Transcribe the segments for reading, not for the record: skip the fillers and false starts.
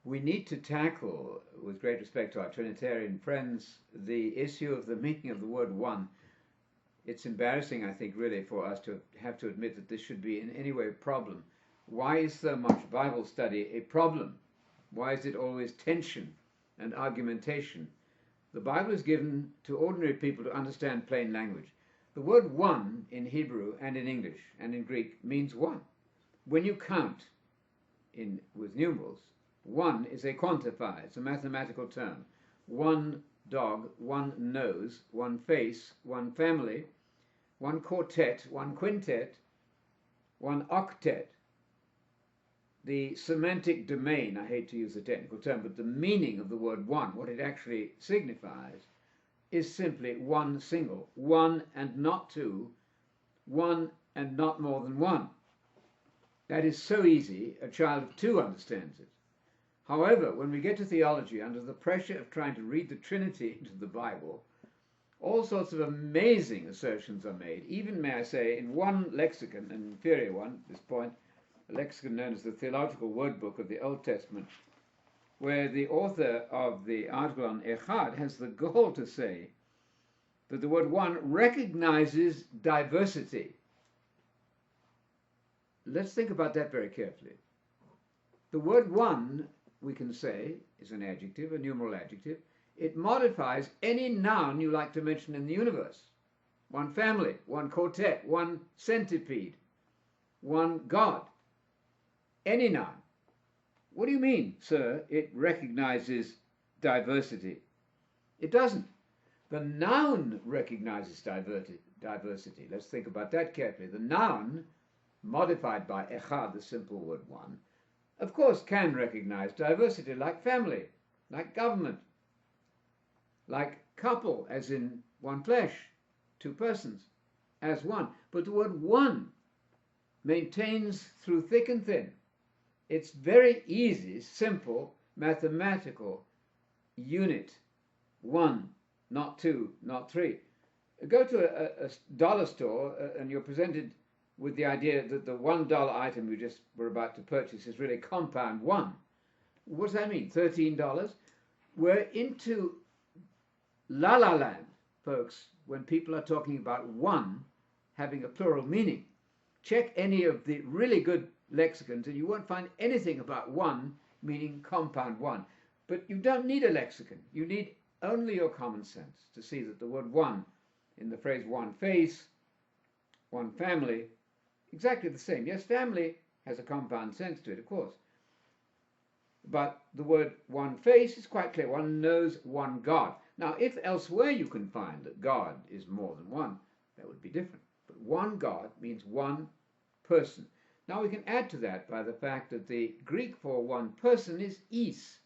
We need to tackle, with great respect to our Trinitarian friends, the issue of the meaning of the word one. It's embarrassing, I think, really, for us to have to admit that this should be in any way a problem. Why is so much Bible study a problem? Why is it always tension and argumentation? The Bible is given to ordinary people to understand plain language. The word one in Hebrew and in English and in Greek means one. When you count with numerals, one is a quantifier, it's a mathematical term. One dog, one nose, one face, one family, one quartet, one quintet, one octet. The semantic domain, I hate to use the technical term, but the meaning of the word one, what it actually signifies, is simply one single, one and not two, one and not more than one. That is so easy, a child of 2 understands it. However, when we get to theology, under the pressure of trying to read the Trinity into the Bible, all sorts of amazing assertions are made, even, may I say, in one lexicon, an inferior one at this point, a lexicon known as the Theological Word Book of the Old Testament, where the author of the article on echad has the gall to say that the word one recognizes diversity. Let's think about that very carefully. The word one, we can say, is an adjective, a numeral adjective. It modifies any noun you like to mention in the universe. One family, one quartet, one centipede, one God. Any noun. What do you mean, sir, it recognizes diversity? It doesn't. The noun recognizes diversity. Let's think about that carefully. The noun, modified by echad, the simple word one, of course can recognize diversity, like family, like government, like couple, as in one flesh, 2 persons, as one. But the word one maintains through thick and thin. It's very easy, simple, mathematical unit. 1, not 2, not 3. Go to a dollar store and you're presented with the idea that the $1 item you just were about to purchase is really compound 1. What does that mean? $13? We're into la-la land, folks, when people are talking about one having a plural meaning. Check any of the really good lexicons and you won't find anything about one meaning compound 1. But you don't need a lexicon. You need only your common sense to see that the word one in the phrase one face, one family, exactly the same. Yes, family has a compound sense to it, of course. But the word one face is quite clear. One knows one God. Now, if elsewhere you can find that God is more than one, that would be different. But one God means one person. Now we can add to that by the fact that the Greek for one person is is.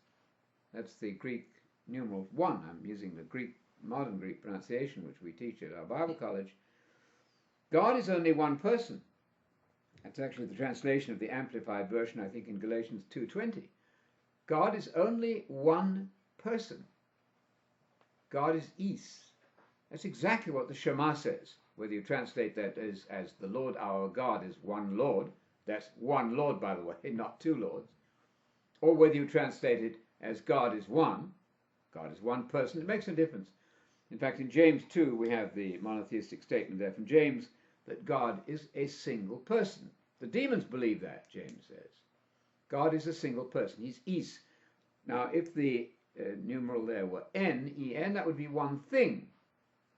That's the Greek numeral 1. I'm using the Greek, modern Greek pronunciation, which we teach at our Bible college. God is only one person. That's actually the translation of the Amplified version, I think, in Galatians 2:20. God is only one person. God is. That's exactly what the Shema says. Whether you translate that as the Lord our God is one Lord, that's one Lord, by the way, not 2 lords, or whether you translate it as God is one person, it makes no difference. In fact, in James 2, we have the monotheistic statement there from James that God is a single person. The demons believe that, James says. God is a single person. He's is. Now, if the numeral there were en, that would be one thing.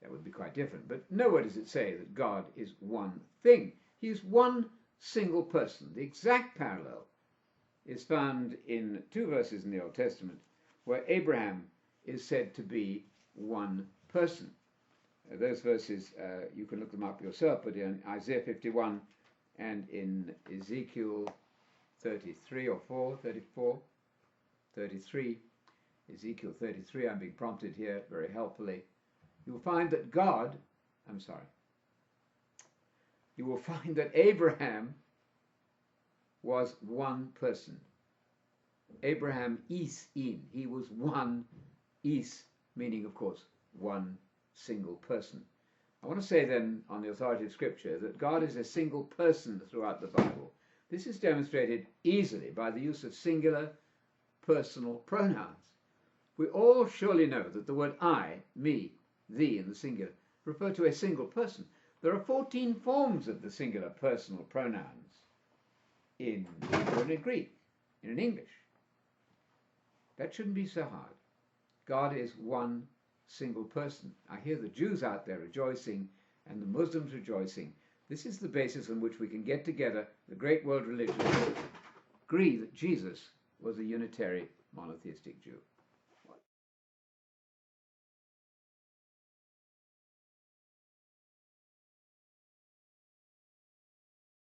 That would be quite different. But nowhere does it say that God is one thing. He is one single person. The exact parallel is found in 2 verses in the Old Testament where Abraham is said to be one person. Those verses, you can look them up yourself, but in Isaiah 51 and in Ezekiel 33 or 4, 34, 33, Ezekiel 33, I'm being prompted here very helpfully. You will find that you will find that Abraham was one person. Abraham is in. He was one is, meaning, of course, one single person. I want to say then, on the authority of Scripture, that God is a single person throughout the Bible. This is demonstrated easily by the use of singular personal pronouns. We all surely know that the word I, me, thee in the singular refer to a single person. There are 14 forms of the singular personal pronouns in Hebrew and in Greek, and in English. That shouldn't be so hard. God is one single person. I hear the Jews out there rejoicing and the Muslims rejoicing. This is the basis on which we can get together, the great world religions, agree that Jesus was a unitary monotheistic Jew.